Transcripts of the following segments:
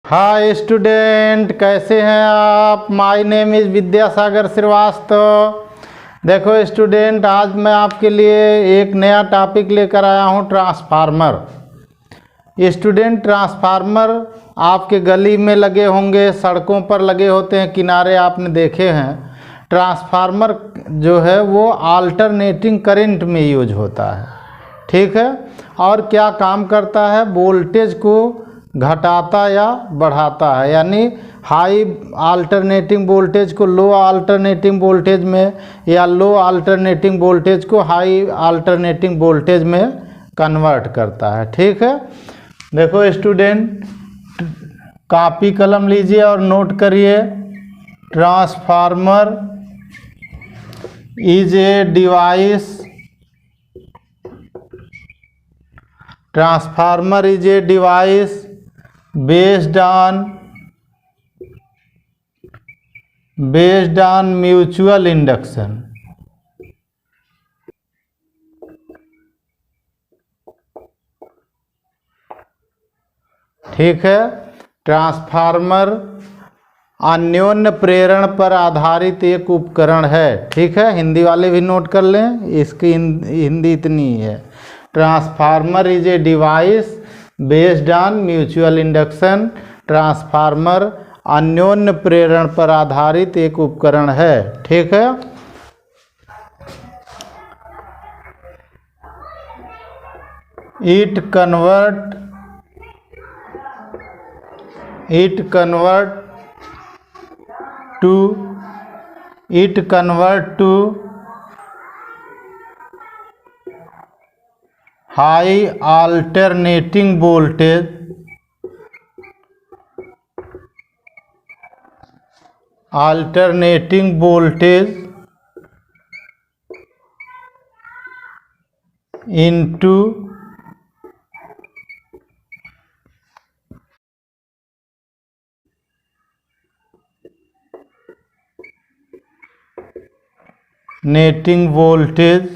Hi student, कैसे हैं आप। My name is Vidyasagar Shrivastava. देखो स्टूडेंट, आज मैं आपके लिए एक नया टॉपिक लेकर आया हूं, ट्रांसफार्मर। स्टूडेंट, ट्रांसफार्मर आपके गली में लगे होंगे, सड़कों पर लगे होते हैं, किनारे आपने देखे हैं। ट्रांसफार्मर जो है वो अल्टरनेटिंग करंट में यूज होता है, ठीक है। और क्या काम करता है, वोल्टेज को घटाता या बढ़ाता है, यानी हाई अल्टरनेटिंग वोल्टेज को लो अल्टरनेटिंग वोल्टेज में या लो अल्टरनेटिंग वोल्टेज को हाई अल्टरनेटिंग वोल्टेज में कन्वर्ट करता है, ठीक है। देखो स्टूडेंट, कॉपी कलम लीजिए और नोट करिए। Transformer is a device Transformer is a device based on mutual induction. ठीक है। ट्रांसफार्मर अन्योन्य प्रेरण पर आधारित एक उपकरण है, ठीक है। हिंदी वाले भी नोट कर लें, इसकी हिंदी इतनी ही है। Transformer is a device based on mutual induction. Transformer अन्योन्य प्रेरण पर आधारित एक उपकरण है, ठीक है। It convert to high alternating voltage into नेटिंग voltage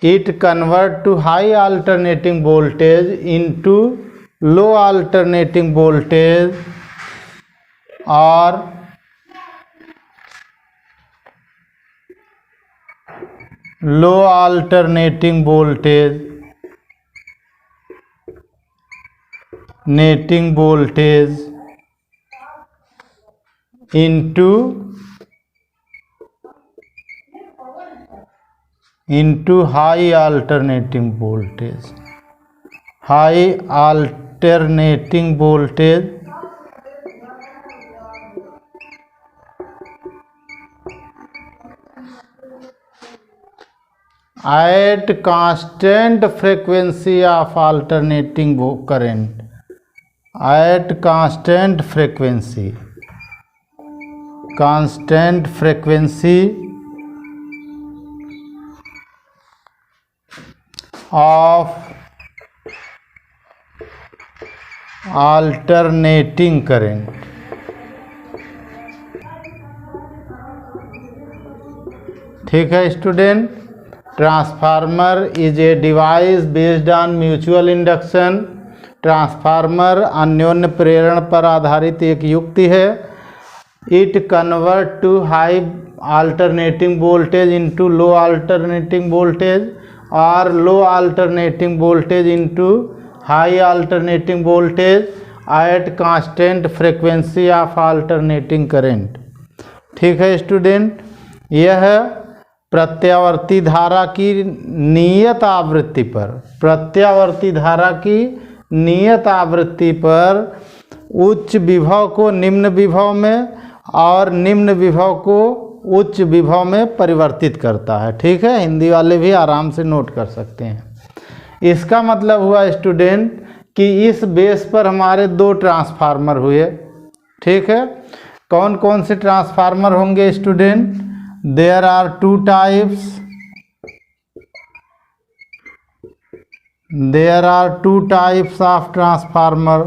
It convert to high alternating voltage into low alternating voltage or low alternating voltage netting voltage into high alternating voltage at constant frequency of alternating current at constant frequency of alternating current। ठीक है student. Transformer is a device based on mutual induction. Transformer अन्योन्य प्रेरण पर आधारित एक युक्ति है। It convert to high alternating voltage into low alternating voltage और low alternating voltage into high alternating voltage at constant frequency of alternating current. ठीक है स्टूडेंट, यह प्रत्यावर्ती धारा की नियत आवृत्ति पर उच्च विभव को निम्न विभव में और निम्न विभव को उच्च विभव में परिवर्तित करता है। ठीक है, हिंदी वाले भी आराम से नोट कर सकते हैं। इसका मतलब हुआ स्टूडेंट कि इस बेस पर हमारे दो ट्रांसफार्मर हुए। ठीक है, कौन कौन से ट्रांसफार्मर होंगे student? There are two types of transformer.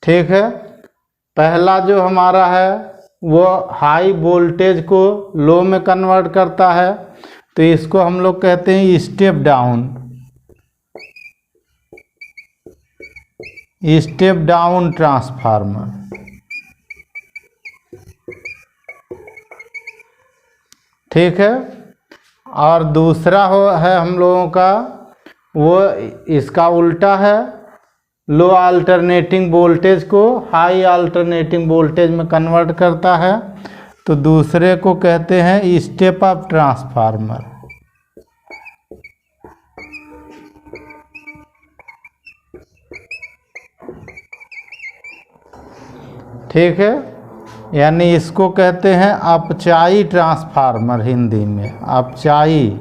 ठीक है, पहला जो हमारा है वो हाई वोल्टेज को लो में कन्वर्ट करता है, तो इसको हम लोग कहते हैं स्टेप डाउन ट्रांसफार्मर। ठीक है। और दूसरा है हम लोगों का, वो इसका उल्टा है, लो अल्टरनेटिंग वोल्टेज को हाई अल्टरनेटिंग वोल्टेज में कन्वर्ट करता है, तो दूसरे को कहते हैं स्टेप अप ट्रांसफार्मर। ठीक है, यानी इसको कहते हैं अपचाई ट्रांसफार्मर, हिंदी में अपचाई।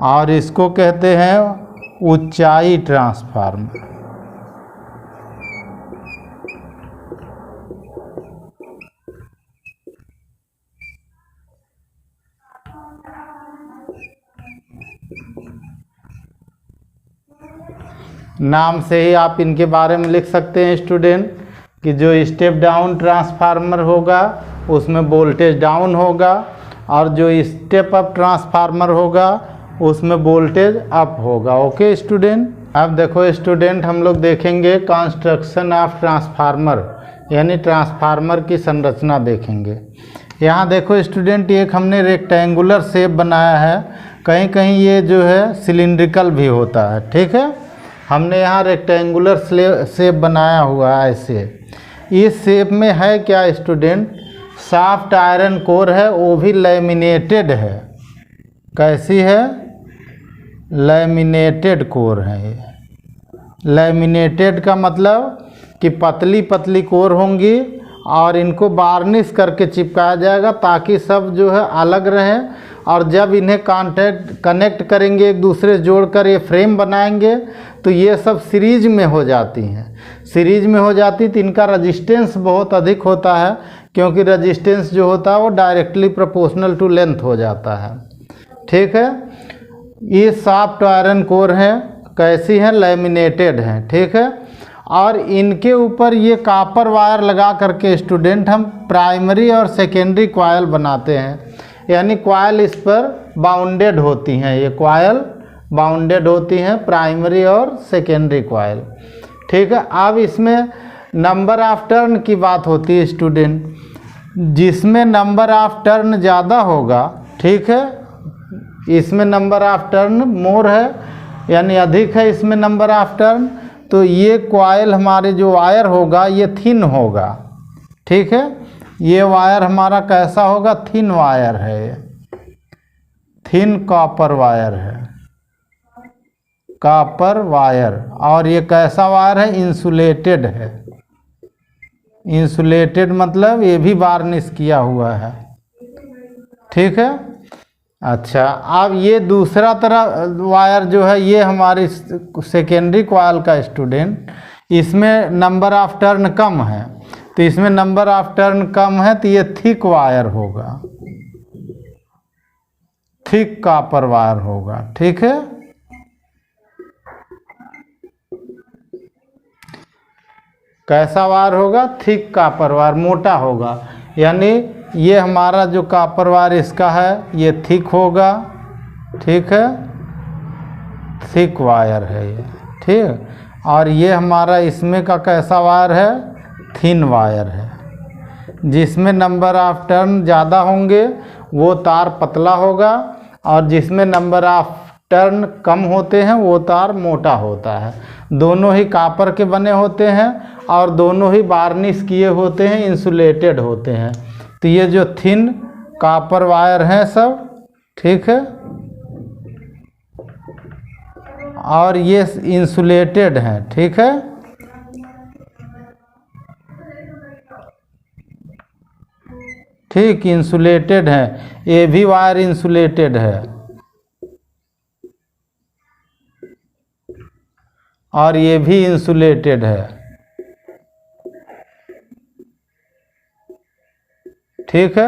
और इसको कहते हैं ऊंचाई ट्रांसफार्मर। नाम से ही आप इनके बारे में लिख सकते हैं स्टूडेंट कि जो स्टेप डाउन ट्रांसफार्मर होगा उसमें वोल्टेज डाउन होगा, और जो स्टेप अप ट्रांसफार्मर होगा उसमें वोल्टेज अप होगा। Okay student. अब देखो स्टूडेंट, हम लोग देखेंगे कंस्ट्रक्शन ऑफ ट्रांसफार्मर, यानी ट्रांसफार्मर की संरचना देखेंगे। यहाँ देखो स्टूडेंट, एक हमने रेक्टेंगुलर शेप बनाया है, कहीं कहीं ये जो है सिलिंड्रिकल भी होता है। ठीक है, हमने यहाँ रेक्टेंगुलर शेप बनाया हुआ है ऐसे। इस शेप में है क्या स्टूडेंट, सॉफ्ट आयरन कोर है, वो भी लैमिनेटेड है। कैसी है, लैमिनेटेड कोर है ये। लैमिनेटेड का मतलब कि पतली पतली कोर होंगी और इनको वार्निश करके चिपकाया जाएगा ताकि सब जो है अलग रहे, और जब इन्हें कनेक्ट करेंगे एक दूसरे से जोड़कर ये फ्रेम बनाएंगे तो ये सब सीरीज में हो जाती हैं। सीरीज में हो जाती तो इनका रेजिस्टेंस बहुत अधिक होता है, क्योंकि रेजिस्टेंस जो होता है वो डायरेक्टली प्रोपोर्शनल टू लेंथ हो जाता है। ठीक है, ये सॉफ्ट आयरन कोर है, कैसी है, लैमिनेटेड है। ठीक है, और इनके ऊपर ये कॉपर वायर लगा करके स्टूडेंट हम प्राइमरी और सेकेंडरी कॉयल बनाते हैं, यानी कॉयल इस पर बाउंडेड होती हैं, ये कॉयल बाउंडेड होती हैं, प्राइमरी और सेकेंडरी कॉयल। ठीक है, अब इसमें नंबर ऑफ टर्न की बात होती है स्टूडेंट, जिसमें नंबर ऑफ टर्न ज़्यादा होगा, ठीक है, इसमें नंबर ऑफ टर्न मोर है, यानी अधिक है इसमें नंबर ऑफ टर्न, तो ये कॉयल हमारे जो वायर होगा ये थिन होगा। ठीक है, ये वायर हमारा कैसा होगा, थिन वायर है, ये थिन कॉपर वायर है, कॉपर वायर। और ये कैसा वायर है, इंसुलेटेड है। इंसुलेटेड मतलब ये भी वार्निश किया हुआ है। ठीक है, अच्छा, अब ये दूसरा तरह वायर जो है ये हमारी सेकेंडरी कॉयल का स्टूडेंट, इसमें नंबर ऑफ टर्न कम है, तो इसमें नंबर ऑफ टर्न कम है तो ये थिक वायर होगा, थिक कॉपर वायर होगा। ठीक है, कैसा वायर होगा, थिक कॉपर वायर, मोटा होगा, यानी ये हमारा जो कॉपर वायर इसका है ये थिक होगा। ठीक है, थिक वायर है ये। ठीक, और ये हमारा इसमें का कैसा वायर है, थिन वायर है, जिसमें नंबर ऑफ टर्न ज़्यादा होंगे वो तार पतला होगा, और जिसमें नंबर ऑफ टर्न कम होते हैं वो तार मोटा होता है। दोनों ही कॉपर के बने होते हैं और दोनों ही वार्निश किए होते हैं, इंसुलेटेड होते हैं। तो ये जो थिन कॉपर वायर हैं सब, ठीक है, और ये इंसुलेटेड हैं। ठीक है, ठीक, इंसुलेटेड है, ये भी वायर इंसुलेटेड है, और ये भी इंसुलेटेड है। ठीक है,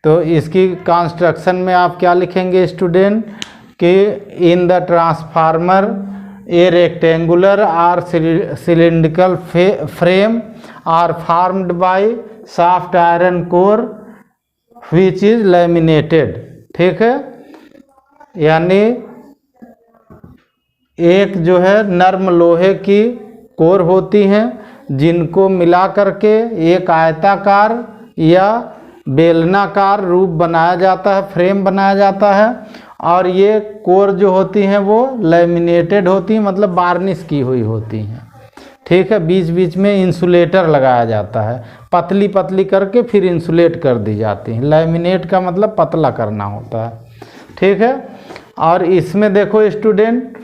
तो इसकी कंस्ट्रक्शन में आप क्या लिखेंगे स्टूडेंट कि in the transformer a rectangular और cylindrical frame are formed by soft iron core which is laminated. ठीक है, यानी एक जो है नर्म लोहे की कोर होती हैं जिनको मिला करके एक आयताकार या बेलनाकार रूप बनाया जाता है, फ्रेम बनाया जाता है। और ये कोर जो होती हैं वो लैमिनेटेड होती हैं, मतलब वार्निश की हुई होती हैं। ठीक है, बीच बीच में इंसुलेटर लगाया जाता है, पतली पतली करके फिर इंसुलेट कर दी जाती हैं। लैमिनेट का मतलब पतला करना होता है। ठीक है, और इसमें देखो स्टूडेंट,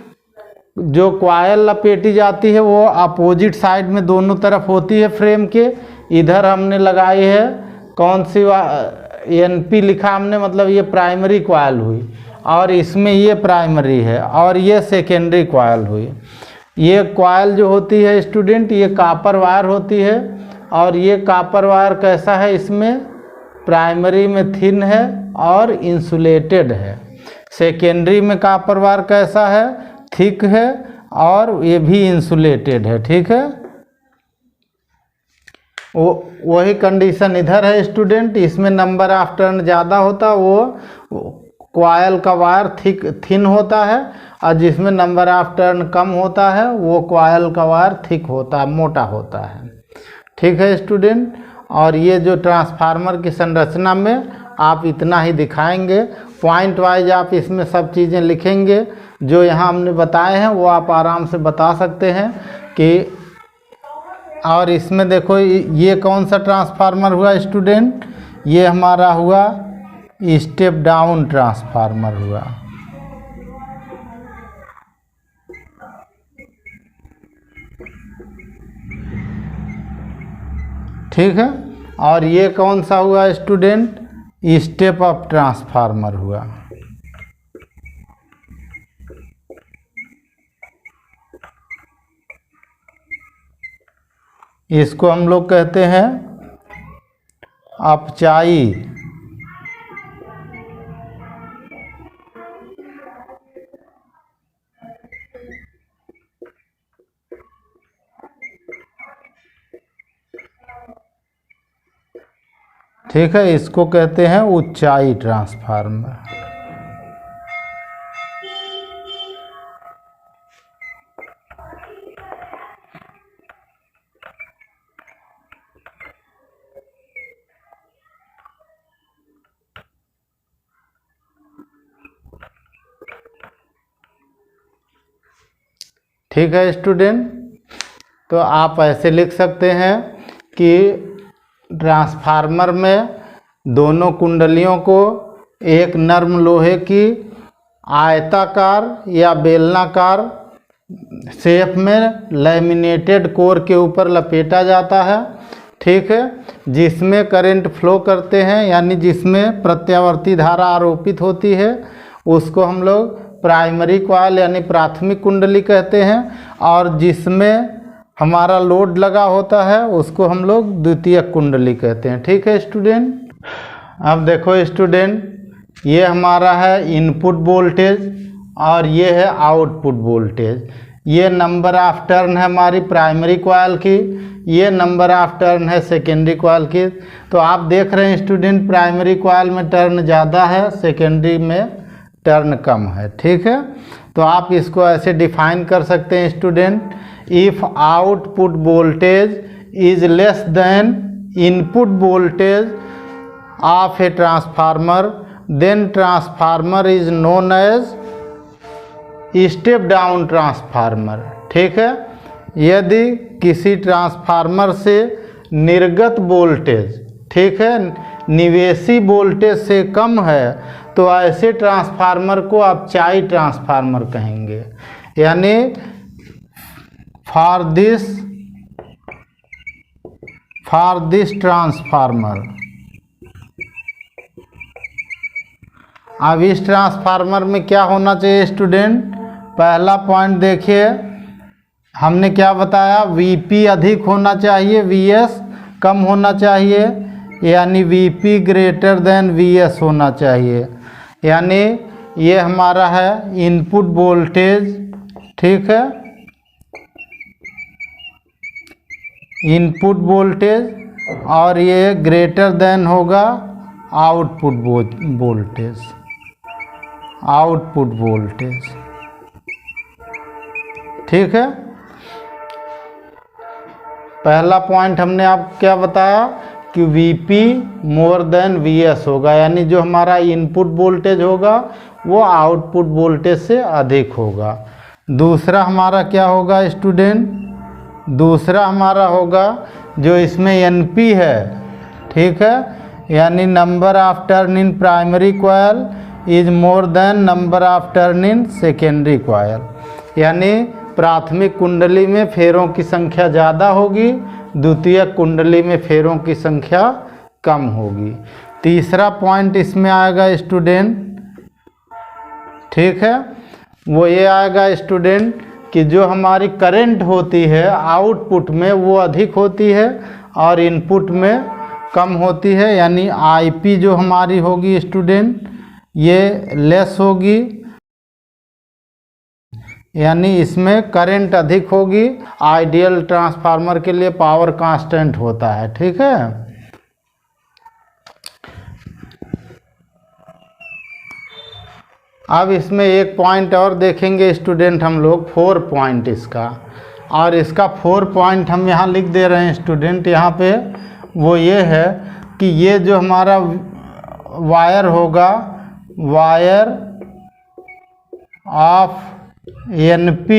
जो कॉइल लपेटी जाती है वो अपोजिट साइड में दोनों तरफ होती है फ्रेम के। इधर हमने लगाई है कौन सी NP लिखा हमने, मतलब ये प्राइमरी कॉइल हुई, और इसमें ये प्राइमरी है और ये सेकेंडरी कॉइल हुई। ये कॉइल जो होती है स्टूडेंट, ये कॉपर वायर होती है, और ये कॉपर वायर कैसा है, इसमें प्राइमरी में थिन है और इंसुलेटेड है। सेकेंडरी में कॉपर वायर कैसा है, थिक है और ये भी इंसुलेटेड है। ठीक है, वही कंडीशन इधर है स्टूडेंट। इसमें नंबर ऑफ टर्न ज़्यादा होता, वो कॉइल का वायर थिन होता है, और जिसमें नंबर ऑफ टर्न कम होता है वो कॉइल का वायर थिक होता है, मोटा होता है। ठीक है स्टूडेंट, और ये जो ट्रांसफार्मर की संरचना में आप इतना ही दिखाएंगे, पॉइंट वाइज आप इसमें सब चीज़ें लिखेंगे जो यहाँ हमने बताए हैं, वो आप आराम से बता सकते हैं कि। और इसमें देखो ये कौन सा ट्रांसफार्मर हुआ स्टूडेंट, ये हमारा हुआ स्टेप डाउन ट्रांसफार्मर हुआ। ठीक है, और ये कौन सा हुआ स्टूडेंट, स्टेप अप ट्रांसफार्मर हुआ। इसको हम लोग कहते हैं अपचाई। ठीक है, इसको कहते हैं ऊंचाई ट्रांसफार्मर। ठीक है स्टूडेंट, तो आप ऐसे लिख सकते हैं कि ट्रांसफार्मर में दोनों कुंडलियों को एक नर्म लोहे की आयताकार या बेलनाकार शेप में लैमिनेटेड कोर के ऊपर लपेटा जाता है। ठीक है, जिसमें करंट फ्लो करते हैं, यानी जिसमें प्रत्यावर्ती धारा आरोपित होती है, उसको हम लोग प्राइमरी कॉइल यानी प्राथमिक कुंडली कहते हैं, और जिसमें हमारा लोड लगा होता है उसको हम लोग द्वितीयक कुंडली कहते हैं। ठीक है स्टूडेंट, अब देखो स्टूडेंट, ये हमारा है इनपुट वोल्टेज और ये है आउटपुट वोल्टेज। ये नंबर ऑफ टर्न है हमारी प्राइमरी कॉइल की, ये नंबर ऑफ टर्न है सेकेंडरी कॉइल की। तो आप देख रहे हैं स्टूडेंट, प्राइमरी कॉइल में टर्न ज़्यादा है, सेकेंडरी में टर्न कम है। ठीक है, तो आप इसको ऐसे डिफाइन कर सकते हैं student, if output voltage is less than input voltage of a transformer then transformer is known as step down transformer. ठीक है, यदि किसी ट्रांसफार्मर से निर्गत वोल्टेज, ठीक है, निवेशी वोल्टेज से कम है, तो ऐसे ट्रांसफार्मर को आप चाई ट्रांसफार्मर कहेंगे। यानी फॉर दिस ट्रांसफार्मर। अब इस ट्रांसफार्मर में क्या होना चाहिए स्टूडेंट, पहला पॉइंट देखिए, हमने क्या बताया, Vp अधिक होना चाहिए, Vs कम होना चाहिए, यानी Vp ग्रेटर देन Vs होना चाहिए। यानी ये हमारा है इनपुट वोल्टेज। ठीक है, इनपुट वोल्टेज, और ये ग्रेटर देन होगा आउटपुट वोल्टेज, आउटपुट वोल्टेज। ठीक है, पहला पॉइंट हमने आपको क्या बताया कि Vp मोर देन Vs होगा, यानी जो हमारा इनपुट वोल्टेज होगा वो आउटपुट वोल्टेज से अधिक होगा। दूसरा हमारा क्या होगा स्टूडेंट, दूसरा हमारा होगा जो इसमें Np है, ठीक है, यानी number of turn in primary coil is more then number of turn in secondary coil, यानी प्राथमिक कुंडली में फेरों की संख्या ज़्यादा होगी, द्वितीयक कुंडली में फेरों की संख्या कम होगी। तीसरा पॉइंट इसमें आएगा स्टूडेंट, ठीक है, वो ये आएगा स्टूडेंट कि जो हमारी करंट होती है आउटपुट में वो अधिक होती है और इनपुट में कम होती है, यानी Ip जो हमारी होगी स्टूडेंट ये लेस होगी, यानी इसमें करंट अधिक होगी। आइडियल ट्रांसफार्मर के लिए पावर कांस्टेंट होता है, ठीक है। अब इसमें एक पॉइंट और देखेंगे स्टूडेंट हम लोग, 4 पॉइंट इसका, और इसका 4 पॉइंट हम यहाँ लिख दे रहे हैं स्टूडेंट यहाँ पे। वो ये है कि ये जो हमारा वायर होगा, वायर ऑफ Np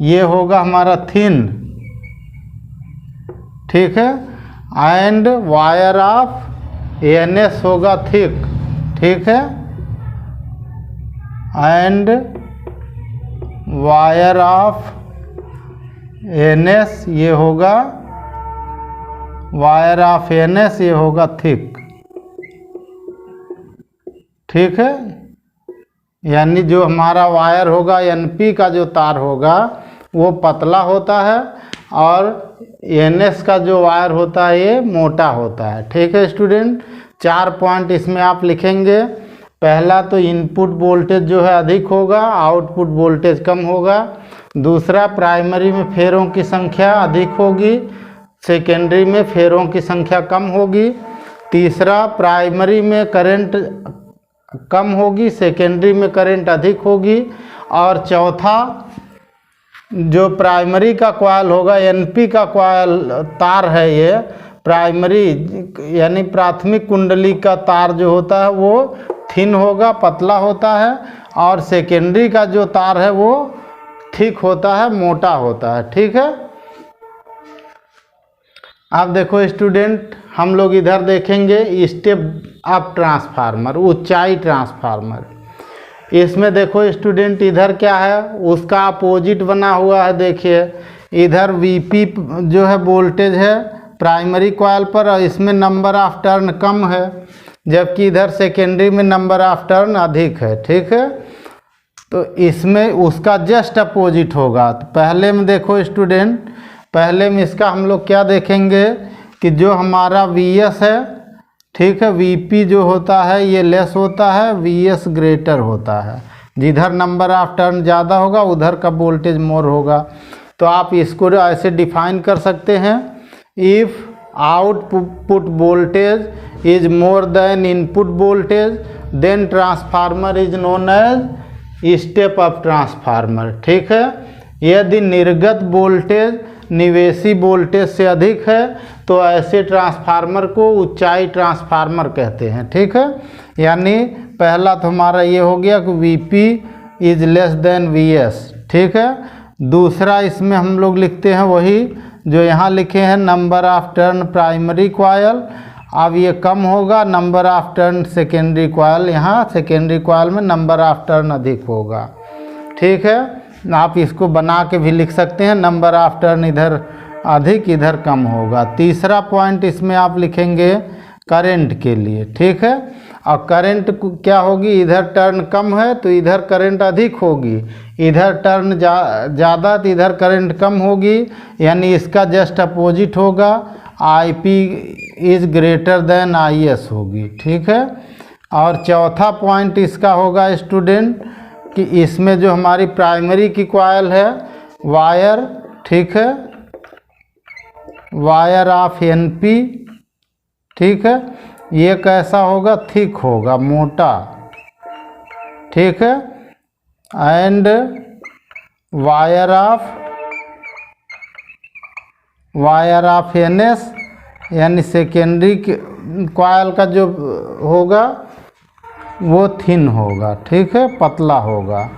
ये होगा हमारा थिन, ठीक है, एंड वायर ऑफ Ns होगा थिक, ठीक है, एंड वायर ऑफ Ns ये होगा, वायर ऑफ Ns ये होगा थिक, ठीक है, यानी जो हमारा वायर होगा Np का जो तार होगा वो पतला होता है और Ns का जो वायर होता है ये मोटा होता है, ठीक है स्टूडेंट। 4 पॉइंट इसमें आप लिखेंगे। पहला तो इनपुट वोल्टेज जो है अधिक होगा, आउटपुट वोल्टेज कम होगा। दूसरा प्राइमरी में फेरों की संख्या अधिक होगी, सेकेंडरी में फेरों की संख्या कम होगी। तीसरा प्राइमरी में करंट कम होगी, सेकेंडरी में करंट अधिक होगी। और चौथा जो प्राइमरी का कॉइल होगा, Np का कॉइल तार है ये प्राइमरी यानी प्राथमिक कुंडली का तार जो होता है वो थिन होगा, पतला होता है, और सेकेंडरी का जो तार है वो थिक होता है, मोटा होता है, ठीक है। अब देखो स्टूडेंट, हम लोग इधर देखेंगे स्टेप अप ट्रांसफार्मर, ऊंचाई ट्रांसफार्मर। इसमें देखो स्टूडेंट इधर क्या है, उसका अपोजिट बना हुआ है। देखिए इधर Vp जो है वोल्टेज है प्राइमरी कॉइल पर, और इसमें नंबर ऑफ टर्न कम है, जबकि इधर सेकेंडरी में नंबर ऑफ टर्न अधिक है, ठीक है। तो इसमें उसका जस्ट अपोजिट होगा। तो पहले में देखो स्टूडेंट, पहले में इसका हम लोग क्या देखेंगे कि जो हमारा Vs है, ठीक है, Vp जो होता है ये लेस होता है, Vs ग्रेटर होता है। जिधर नंबर ऑफ टर्न ज़्यादा होगा उधर का वोल्टेज मोर होगा। तो आप इसको ऐसे डिफाइन कर सकते हैं, if output voltage is more than input voltage then transformer is known as step up transformer, ठीक है। यदि निर्गत वोल्टेज निवेशी वोल्टेज से अधिक है तो ऐसे ट्रांसफार्मर को ऊंचाई ट्रांसफार्मर कहते हैं, ठीक है। यानी पहला तो हमारा ये हो गया कि Vp is less then Vs, ठीक है। दूसरा इसमें हम लोग लिखते हैं वही जो यहाँ लिखे हैं, number of turn primary coil. अब ये कम होगा, number of turn secondary coil, यहाँ सेकेंडरी कॉइल में नंबर ऑफ टर्न अधिक होगा, ठीक है। आप इसको बना के भी लिख सकते हैं, नंबर ऑफ टर्न इधर अधिक इधर कम होगा। तीसरा पॉइंट इसमें आप लिखेंगे करंट के लिए, ठीक है। और करंट क्या होगी, इधर टर्न कम है तो इधर करंट अधिक होगी, इधर टर्न ज़्यादा तो इधर करंट कम होगी, यानी इसका जस्ट अपोजिट होगा, Ip is greater than Is होगी, ठीक है। और चौथा पॉइंट इसका होगा स्टूडेंट कि इसमें जो हमारी प्राइमरी की कॉइल है वायर, ठीक है, वायर ऑफ NP, ठीक है, ये कैसा होगा, थिक होगा, मोटा, ठीक है, एंड वायर ऑफ NS यानी सेकेंडरी कॉइल का जो होगा वो थिन होगा, ठीक है, पतला होगा।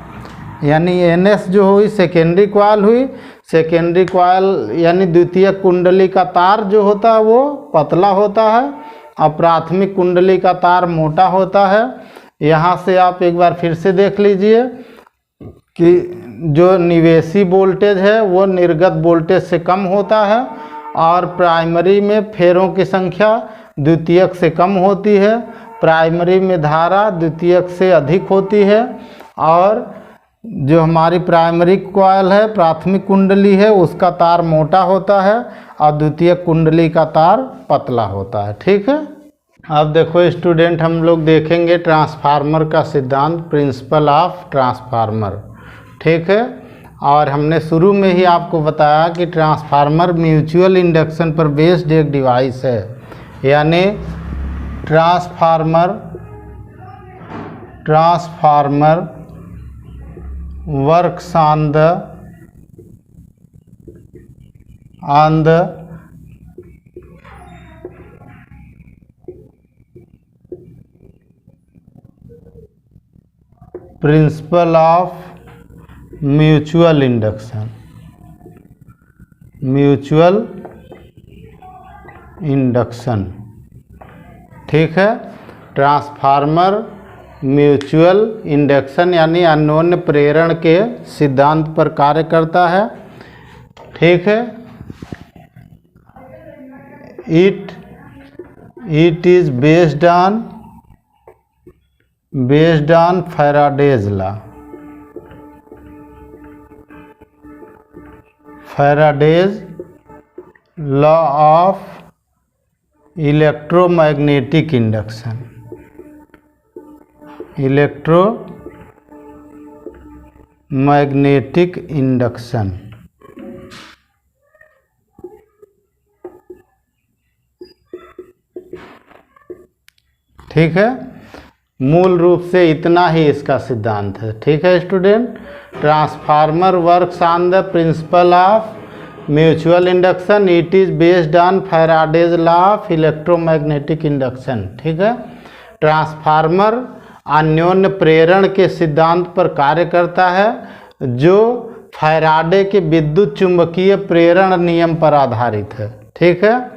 यानी NS जो हुई सेकेंडरी कॉइल हुई, सेकेंडरी कॉइल यानी द्वितीय कुंडली का तार जो होता है वो पतला होता है और प्राथमिक कुंडली का तार मोटा होता है। यहाँ से आप एक बार फिर से देख लीजिए कि जो निवेशी वोल्टेज है वो निर्गत वोल्टेज से कम होता है और प्राइमरी में फेरों की संख्या द्वितीयक से कम होती है, प्राइमरी में धारा द्वितीयक से अधिक होती है और जो हमारी प्राइमरी कॉइल है, प्राथमिक कुंडली है, उसका तार मोटा होता है और द्वितीयक कुंडली का तार पतला होता है, ठीक है। अब देखो स्टूडेंट, हम लोग देखेंगे ट्रांसफार्मर का सिद्धांत, प्रिंसिपल ऑफ ट्रांसफार्मर, ठीक है। और हमने शुरू में ही आपको बताया कि ट्रांसफार्मर म्यूचुअल इंडक्शन पर बेस्ड एक डिवाइस है, यानी transformer works on the principle of mutual induction, ठीक है। ट्रांसफार्मर म्यूचुअल इंडक्शन यानी अन्योन्य प्रेरण के सिद्धांत पर कार्य करता है, ठीक है। It is based on Faraday's law of electromagnetic induction, ठीक है। मूल रूप से इतना ही इसका सिद्धांत है, ठीक है student. Transformer works on the principle of mutual induction, it is based on Faraday's law of electromagnetic induction, ठीक है। ट्रांसफार्मर अन्योन्य प्रेरण के सिद्धांत पर कार्य करता है जो फैराडे के विद्युत चुंबकीय प्रेरण नियम पर आधारित है, ठीक है।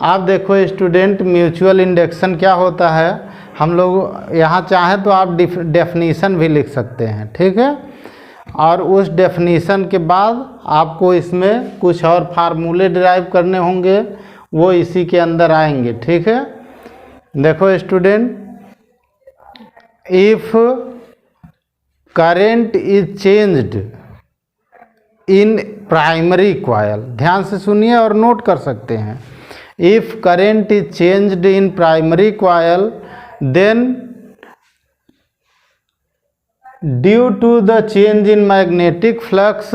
आप देखो स्टूडेंट, म्यूचुअल इंडक्शन क्या होता है, हम लोग यहाँ चाहें तो आप डेफिनीशन भी लिख सकते हैं, ठीक है। और उस डेफिनीशन के बाद आपको इसमें कुछ और फार्मूले डिराइव करने होंगे, वो इसी के अंदर आएंगे, ठीक है। देखो student, if current is changed in primary coil, ध्यान से सुनिए और नोट कर सकते हैं, if current is changed in primary coil then due to the change in magnetic flux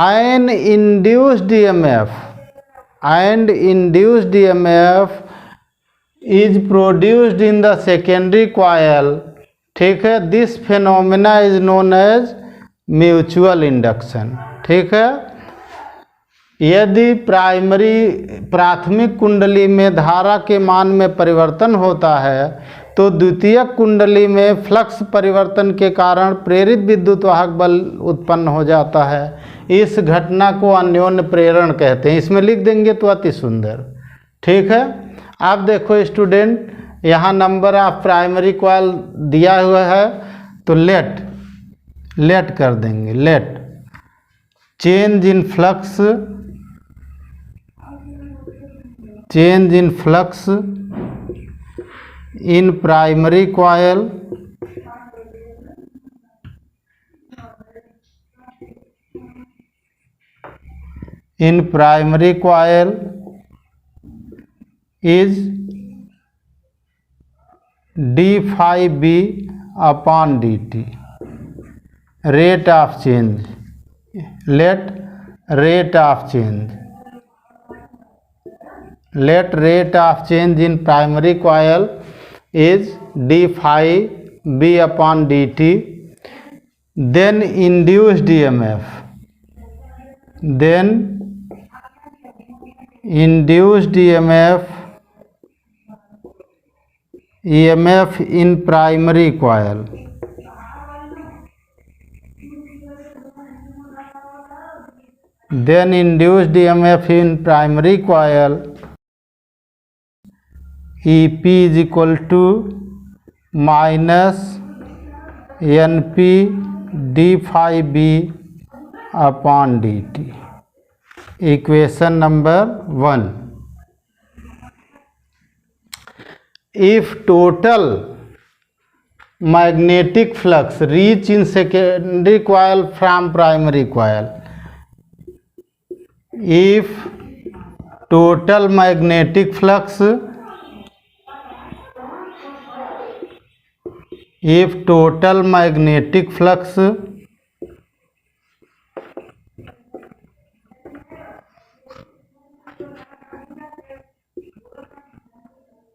an induced EMF is produced in the secondary coil, ठीक है। this phenomena is known as mutual induction, ठीक है। यदि प्राथमिक कुंडली में धारा के मान में परिवर्तन होता है तो द्वितीयक कुंडली में फ्लक्स परिवर्तन के कारण प्रेरित विद्युत वाहक बल उत्पन्न हो जाता है। इस घटना को अन्योन्य प्रेरण कहते हैं। इसमें लिख देंगे तो अति सुंदर, ठीक है। आप देखो स्टूडेंट, यहाँ नंबर ऑफ प्राइमरी कॉइल दिया हुआ है तो लेट कर देंगे, let change in flux in primary coil is d phi b upon dt, rate of change, let rate of change in primary coil is d phi b upon dt. Then induced EMF, EMF in primary coil, EP is equal to minus NP d phi b upon dt. Equation number 1. If total magnetic flux reach in secondary coil from primary coil, if total magnetic flux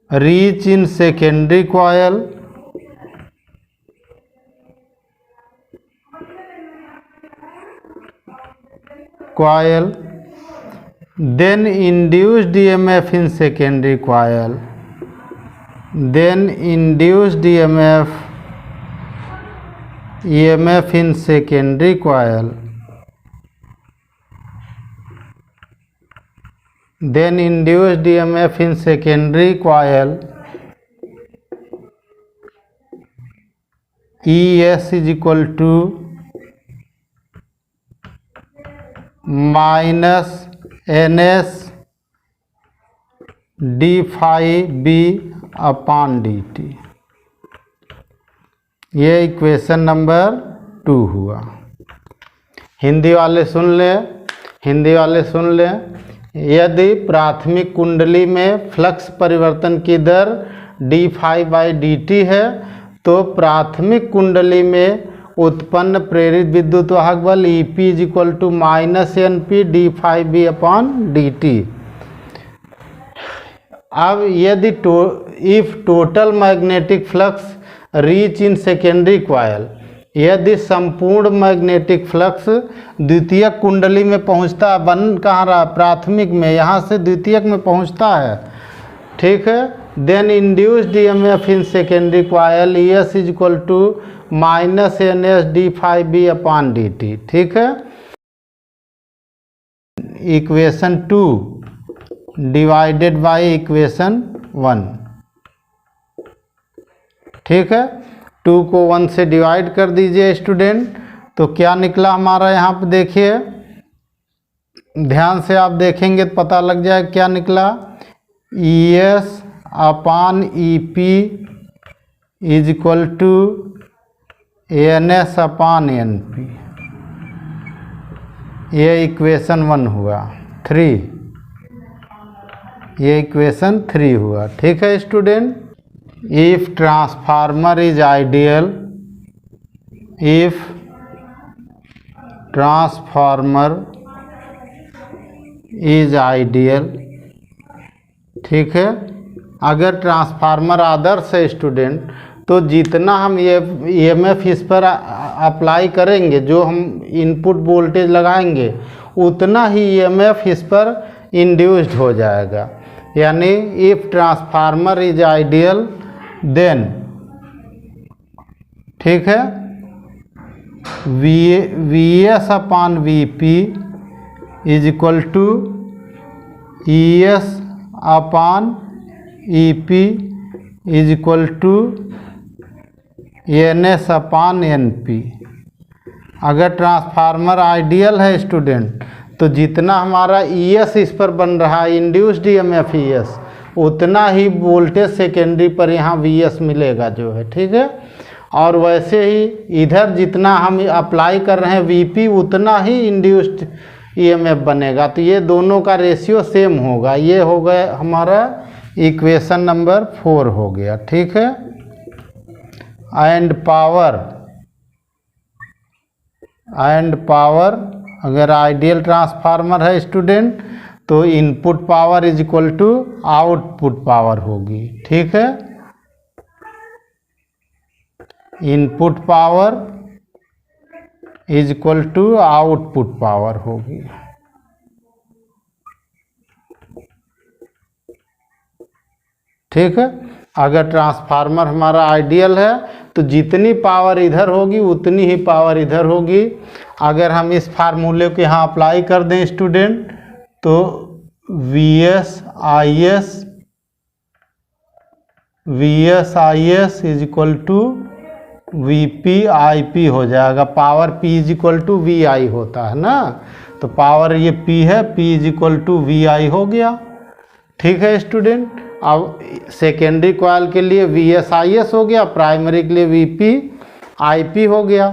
reach in secondary coil, then induced EMF in secondary coil, EMF in secondary coil, ES is equal to minus NS d phi b upon dt. ये equation number 2 हुआ। हिंदी वाले सुन लें। यदि प्राथमिक कुंडली में flux परिवर्तन की दर d phi बाई dt है तो प्राथमिक कुंडली में उत्पन्न प्रेरित विद्युत वाहक बल EP is equal to minus NP d phi b upon dt। अब यदि if total magnetic flux reach in secondary coil, यदि संपूर्ण मैग्नेटिक फ्लक्स द्वितीयक कुंडली में पहुंचता है, बन कहाँ रहा, प्राथमिक में, यहाँ से द्वितीयक में पहुंचता है, ठीक है, then induced EMF in secondary coil ES is equal to minus NS d phi b upon dt, ठीक है। इक्वेशन 2 डिवाइडेड बाई इक्वेशन 1, ठीक है। 2 को 1 से डिवाइड कर दीजिए स्टूडेंट, तो क्या निकला हमारा, यहाँ पे देखिए, ध्यान से आप देखेंगे तो पता लग जाए क्या निकला। ES upon EP is equal to NS upon NP, ये इक्वेशन 1 हुआ। 3, ये इक्वेशन 3 हुआ, ठीक है student. If transformer is ideal, ठीक है, अगर ट्रांसफार्मर आदर्श है स्टूडेंट, तो जितना हम ये EMF इस पर अप्लाई करेंगे, जो हम इनपुट वोल्टेज लगाएंगे, उतना ही EMF इस पर इंड्यूस्ड हो जाएगा। यानी if transformer is ideal then, ठीक है, VS upon VP is equal to ES upon EP is equal to NS upon NP। अगर ट्रांसफार्मर आइडियल है स्टूडेंट, तो जितना हमारा ES इस पर बन रहा है, इंड्यूस्ड EMF ES, उतना ही वोल्टेज सेकेंडरी पर यहाँ VS मिलेगा जो है, ठीक है। और वैसे ही इधर जितना हम अप्लाई कर रहे हैं VP, उतना ही इंड्यूस्ड EMF बनेगा। तो ये दोनों का रेशियो सेम होगा। ये हो गया हमारा इक्वेशन नंबर 4 हो गया, ठीक है। एंड पावर एंड पावर, अगर आइडियल ट्रांसफार्मर है स्टूडेंट तो input power is equal to output power होगी। ठीक है, input power is equal to output power होगी। ठीक है, अगर ट्रांसफार्मर हमारा आइडियल है तो जितनी पावर इधर होगी उतनी ही पावर इधर होगी। अगर हम इस फार्मूले को यहाँ अप्लाई कर दें स्टूडेंट तो V S I S is equal to V P I P हो जाएगा। Power P is equal to V I होता है ना, तो पावर ये P है, P is equal to V I हो गया। ठीक है स्टूडेंट, अब सेकेंडरी कॉइल के लिए वी एस आई एस हो गया, प्राइमरी के लिए वी पी आई पी हो गया।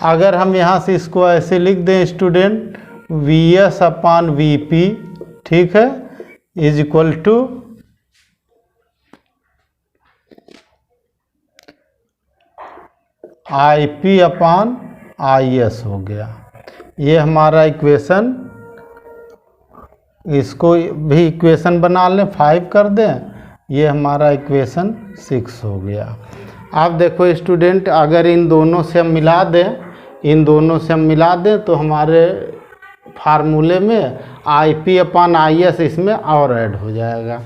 अगर हम यहाँ से इसको ऐसे लिख दें student V S upon V P, ठीक है, is equal to I P upon I S हो गया। ये हमारा इक्वेशन, इसको भी इक्वेशन बना लें, 5 कर दें, ये हमारा इक्वेशन 6 हो गया। अब देखो स्टूडेंट, अगर इन दोनों से हम मिला दें तो हमारे फार्मूले में आई पी अपान आई एस इसमें और ऐड हो जाएगा।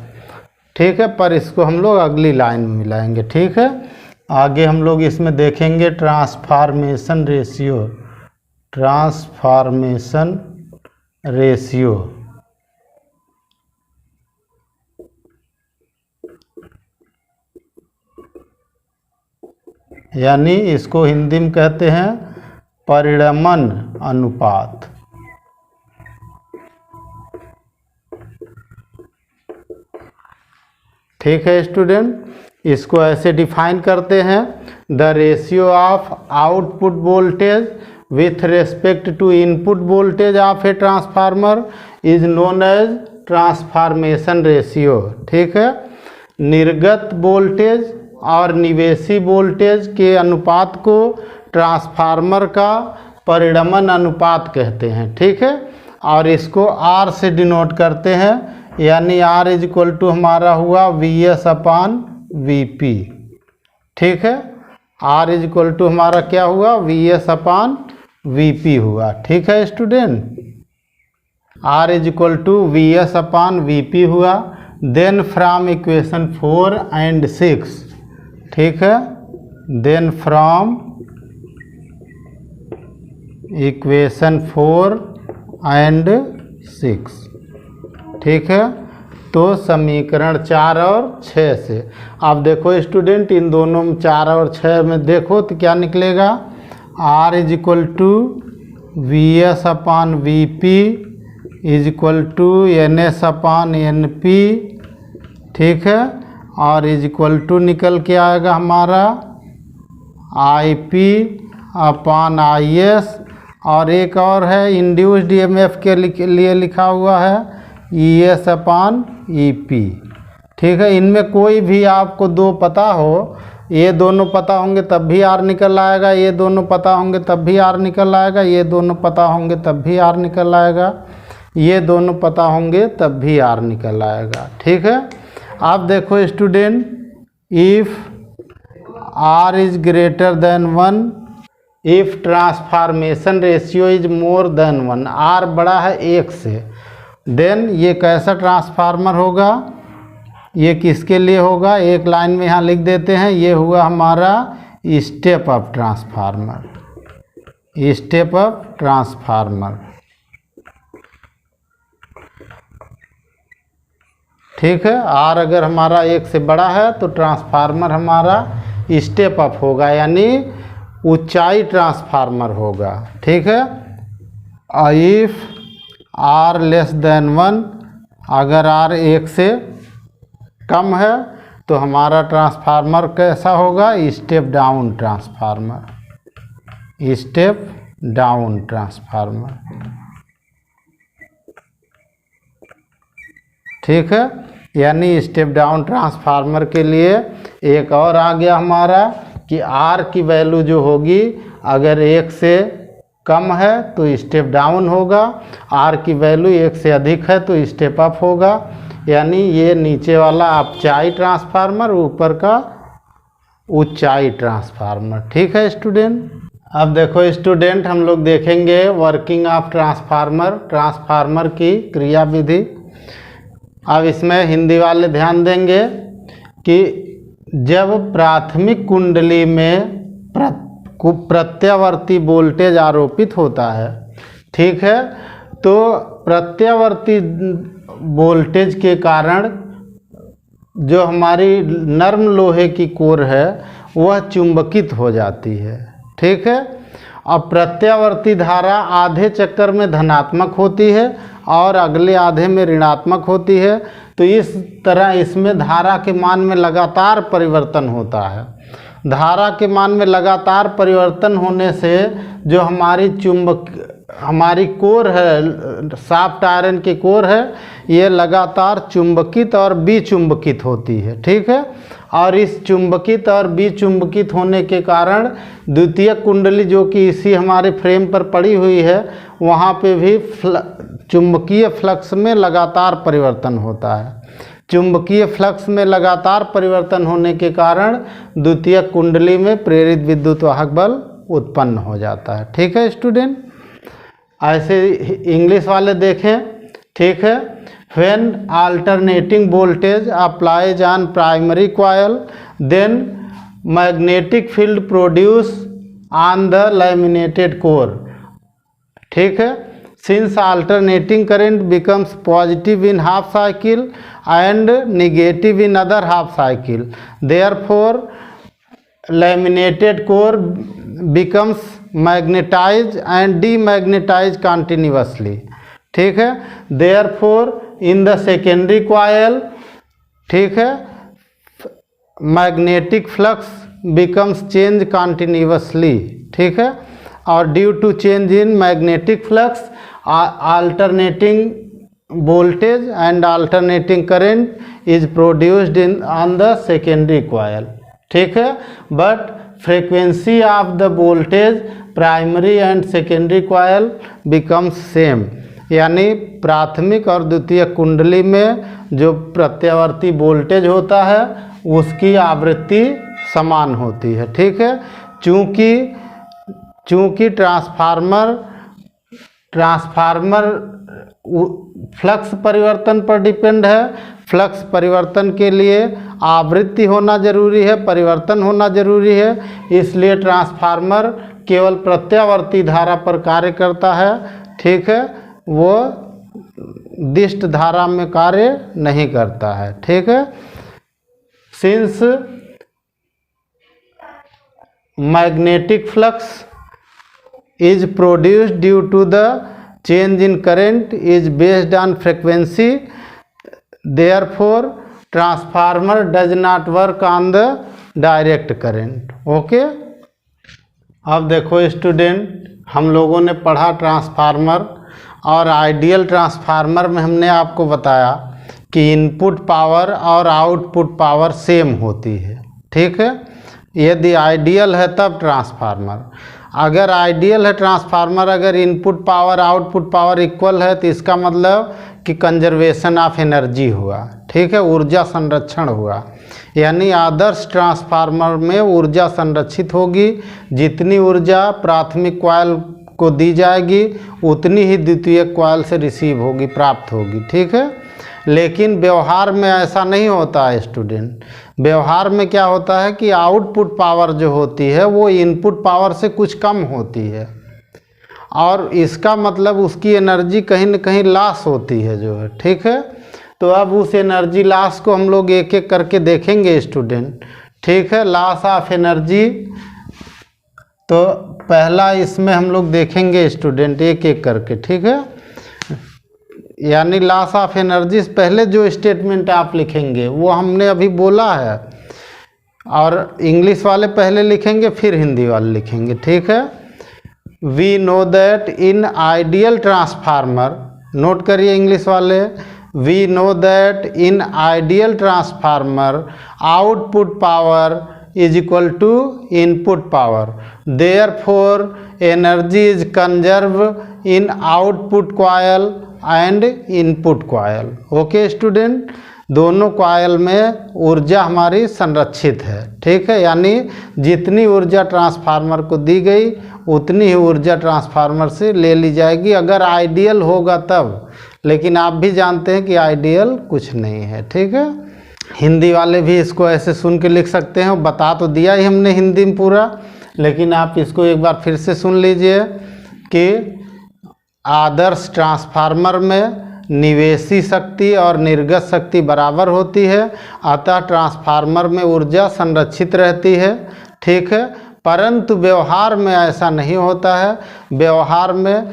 ठीक है, पर इसको हम लोग अगली लाइन में मिलाएंगे। ठीक है, आगे हम लोग इसमें देखेंगे ट्रांसफॉर्मेशन रेशियो। यानी इसको हिंदी में कहते हैं परिणमन अनुपात। ठीक है स्टूडेंट, इसको ऐसे डिफाइन करते हैं, the ratio of output voltage with respect to input voltage of a transformer is known as transformation ratio. ठीक है, निर्गत वोल्टेज और निवेशी वोल्टेज के अनुपात को ट्रांसफार्मर का परिणमन अनुपात कहते हैं। ठीक है, और इसको R से डिनोट करते हैं, यानी R इज इक्वल टू हमारा हुआ V S upon V P. ठीक है, R इज इक्वल टू हमारा क्या हुआ, V S upon V P हुआ। ठीक है student, R is equal to V S upon V P हुआ। देन फ्रॉम इक्वेशन 4 एंड 6, ठीक है, देन फ्रॉम इक्वेशन 4 एंड 6, ठीक है, तो समीकरण 4 और 6 से आप देखो स्टूडेंट, इन दोनों में 4 और 6 में देखो तो क्या निकलेगा, R is equal to V S upon V P is equal to N S upon N P. ठीक है, और इज इक्वल टू निकल के आएगा हमारा आई पी अपान आई एस, और एक और है इंड्यूस्ड ईएमएफ के लिए लिखा हुआ है ई एस अपान ई पी। ठीक है, इनमें कोई भी आपको दो पता हो, ये दोनों पता होंगे तब भी आर निकल आएगा, ये दोनों पता होंगे तब भी आर निकल आएगा, ये दोनों पता होंगे तब भी आर निकल आएगा, ये दोनों पता होंगे तब भी आर निकल आएगा। ठीक है, आप देखो student, if R is greater than 1, if transformation ratio is more then 1, R बड़ा है 1 से, देन ये कैसा ट्रांसफार्मर होगा, ये किसके लिए होगा, एक लाइन में यहाँ लिख देते हैं, ये हुआ हमारा step up transformer, step up transformer. ठीक है, R अगर हमारा 1 से बड़ा है तो ट्रांसफार्मर हमारा स्टेप अप होगा, यानी ऊंचाई ट्रांसफार्मर होगा। ठीक है, इफ R लेस देन 1, अगर R 1 से कम है तो हमारा ट्रांसफार्मर कैसा होगा, step down transformer, step down transformer. ठीक है, यानी स्टेप डाउन ट्रांसफार्मर के लिए एक और आ गया हमारा कि R की वैल्यू जो होगी, अगर 1 से कम है तो स्टेप डाउन होगा, आर की वैल्यू 1 से अधिक है तो स्टेप अप होगा। यानी ये नीचे वाला अपचाई ट्रांसफार्मर, ऊपर का ऊंचाई ट्रांसफार्मर। ठीक है स्टूडेंट। अब देखो स्टूडेंट, हम लोग देखेंगे वर्किंग ऑफ ट्रांसफार्मर, ट्रांसफार्मर की क्रिया विधि। अब इसमें हिंदी वाले ध्यान देंगे कि जब प्राथमिक कुंडली में प्रत्यावर्ती वोल्टेज आरोपित होता है, ठीक है, तो प्रत्यावर्ती वोल्टेज के कारण जो हमारी नर्म लोहे की कोर है वह चुंबकित हो जाती है। ठीक है। अब प्रत्यावर्ती धारा आधे चक्कर में धनात्मक होती है और अगले आधे में ऋणात्मक होती है। तो इस तरह इसमें धारा के मान में लगातार परिवर्तन होता है। धारा के मान में लगातार परिवर्तन होने से जो हमारी कोर है, सॉफ्ट आयरन की कोर है, ये लगातार चुंबकित और विचुंबकित होती है। ठीक है। और इस चुंबकित और विचुंबकित होने के कारण द्वितीयक कुंडली जो कि इसी हमारे फ्रेम पर पड़ी हुई है, वहाँ पे भी चुंबकीय फ्लक्स में लगातार परिवर्तन होता है। चुंबकीय फ्लक्स में लगातार परिवर्तन होने के कारण द्वितीयक कुंडली में प्रेरित विद्युत वाहक बल उत्पन्न हो जाता है। ठीक है स्टूडेंट। ऐसे इंग्लिश वाले देखें। ठीक है। When alternating voltage applies on primary coil, then magnetic field produced on the laminated core. ठीक है। Since alternating current becomes positive in half cycle and negative in other half cycle, therefore laminated core becomes magnetized and demagnetized continuously. ठीक है। Therefore in the secondary coil, ठीक है, magnetic flux becomes change continuously. ठीक है। और due to change in magnetic flux, alternating voltage and alternating current is produced on the secondary coil. ठीक है। But frequency of the voltage primary and secondary coil becomes same. यानी प्राथमिक और द्वितीयक कुंडली में जो प्रत्यावर्ती वोल्टेज होता है उसकी आवृत्ति समान होती है। ठीक है। चूँकि ट्रांसफार्मर फ्लक्स परिवर्तन पर डिपेंड है, फ्लक्स परिवर्तन के लिए आवृत्ति होना जरूरी है, परिवर्तन होना जरूरी है, इसलिए ट्रांसफार्मर केवल प्रत्यावर्ती धारा पर कार्य करता है। ठीक है। वो दिष्ट धारा में कार्य नहीं करता है। ठीक है। Since magnetic flux is produced due to the change in current is based on frequency, therefore transformer does not work on the direct current. Okay. अब देखो स्टूडेंट, हम लोगों ने पढ़ा ट्रांसफार्मर और आइडियल ट्रांसफार्मर में हमने आपको बताया कि इनपुट पावर और आउटपुट पावर सेम होती है। ठीक है। यदि आइडियल है तब ट्रांसफार्मर, अगर आइडियल है ट्रांसफार्मर, अगर input power output power equal है तो इसका मतलब कि कंजर्वेशन ऑफ एनर्जी हुआ। ठीक है। ऊर्जा संरक्षण हुआ। यानी आदर्श ट्रांसफार्मर में ऊर्जा संरक्षित होगी। जितनी ऊर्जा प्राथमिक कॉइल को दी जाएगी उतनी ही द्वितीयक कॉइल से रिसीव होगी, प्राप्त होगी। ठीक है। लेकिन व्यवहार में ऐसा नहीं होता है स्टूडेंट। व्यवहार में क्या होता है कि आउटपुट पावर जो होती है वो इनपुट पावर से कुछ कम होती है और इसका मतलब उसकी एनर्जी कहीं न कहीं लॉस होती है जो है। ठीक है। तो अब उस एनर्जी लॉस को हम लोग एक एक करके देखेंगे स्टूडेंट। ठीक है। लॉस ऑफ एनर्जी, तो पहला इसमें हम लोग देखेंगे स्टूडेंट एक एक करके। ठीक है। यानी लॉस ऑफ एनर्जी से पहले जो स्टेटमेंट आप लिखेंगे वो हमने अभी बोला है, और इंग्लिश वाले पहले लिखेंगे फिर हिंदी वाले लिखेंगे। ठीक है। We know that in ideal transformer, note करिए इंग्लिश वाले, we know that in ideal transformer output power is equal to input power, therefore energy is conserve in output coil and input coil. Okay student, दोनों coil में ऊर्जा हमारी संरक्षित है, ठीक है। यानी जितनी ऊर्जा ट्रांसफार्मर को दी गई उतनी ही ऊर्जा ट्रांसफार्मर से ले ली जाएगी, अगर आइडियल होगा तब। लेकिन आप भी जानते हैं कि आइडियल कुछ नहीं है, ठीक है। हिंदी वाले भी इसको ऐसे सुन के लिख सकते हैं, बता तो दिया ही हमने हिंदी में पूरा, लेकिन आप इसको एक बार फिर से सुन लीजिए कि आदर्श ट्रांसफार्मर में निवेशी शक्ति और निर्गत शक्ति बराबर होती है, अतः ट्रांसफार्मर में ऊर्जा संरक्षित रहती है, ठीक है। परंतु व्यवहार में ऐसा नहीं होता है, व्यवहार में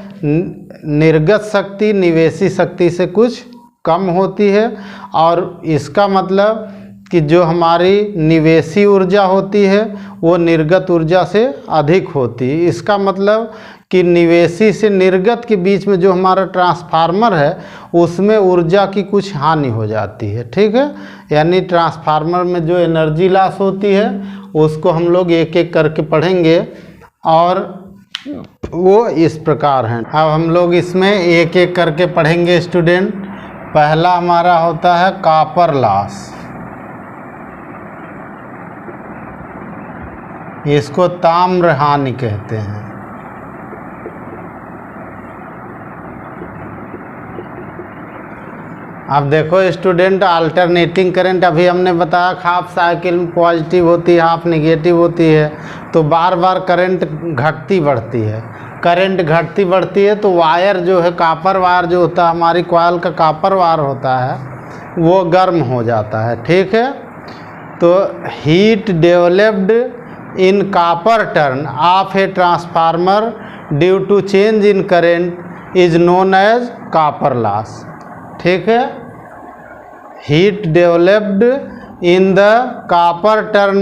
निर्गत शक्ति निवेशी शक्ति से कुछ कम होती है, और इसका मतलब कि जो हमारी निवेशी ऊर्जा होती है वो निर्गत ऊर्जा से अधिक होती है। इसका मतलब कि निवेशी से निर्गत के बीच में जो हमारा ट्रांसफार्मर है उसमें ऊर्जा की कुछ हानि हो जाती है, ठीक है। यानी ट्रांसफार्मर में जो एनर्जी लॉस होती है उसको हम लोग एक एक करके पढ़ेंगे, और वो इस प्रकार हैं। अब हम लोग इसमें एक एक करके पढ़ेंगे स्टूडेंट। पहला हमारा होता है कॉपर लॉस, इसको ताम्र हानि कहते हैं। अब देखो स्टूडेंट, अल्टरनेटिंग करंट अभी हमने बताया हाफ साइकिल में पॉजिटिव होती है, हाफ नेगेटिव होती है, तो बार बार करंट घटती बढ़ती है। करंट घटती बढ़ती है तो वायर जो है, कॉपर वायर जो होता है, हमारी कॉइल का कॉपर वायर होता है, वो गर्म हो जाता है, ठीक है। तो heat developed in copper turn of a transformer due to change in current is known as copper loss, ठीक है। Heat developed in the copper turn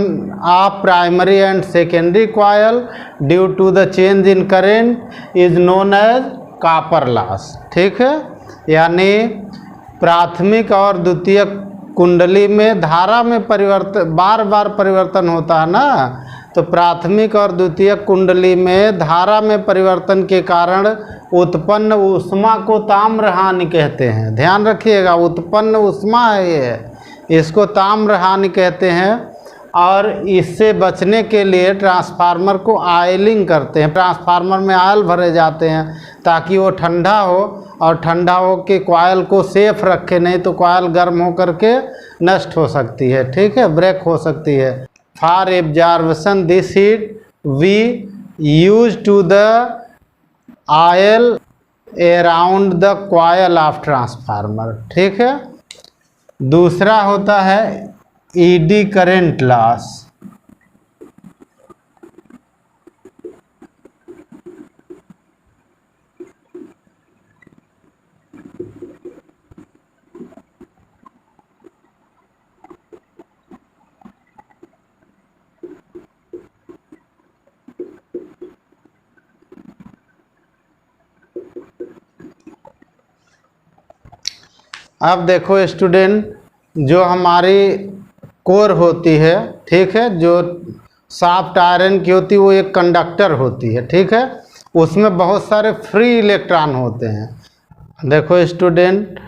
of primary and secondary coil due to the change in current is known as copper loss, ठीक है। यानी प्राथमिक और द्वितीयक कुंडली में धारा में परिवर्तन, बार बार परिवर्तन होता है ना, तो प्राथमिक और द्वितीयक कुंडली में धारा में परिवर्तन के कारण उत्पन्न ऊष्मा को ताम्र हानि कहते हैं। ध्यान रखिएगा, उत्पन्न ऊष्मा है ये, इसको ताम्र हानि कहते हैं। और इससे बचने के लिए ट्रांसफार्मर को ऑयलिंग करते हैं, ट्रांसफार्मर में ऑयल भरे जाते हैं ताकि वो ठंडा हो, और ठंडा हो के कॉयल को सेफ रखे, नहीं तो कॉयल गर्म हो करके नष्ट हो सकती है, ठीक है, ब्रेक हो सकती है। For absorption this heat we use to the oil around the coil of transformer, ठीक है। दूसरा होता है ईडी करंट लॉस। अब देखो स्टूडेंट, जो हमारी कोर होती है, ठीक है, जो सॉफ्ट आयरन की होती है, वो एक कंडक्टर होती है, ठीक है। उसमें बहुत सारे फ्री इलेक्ट्रॉन होते हैं। देखो स्टूडेंट,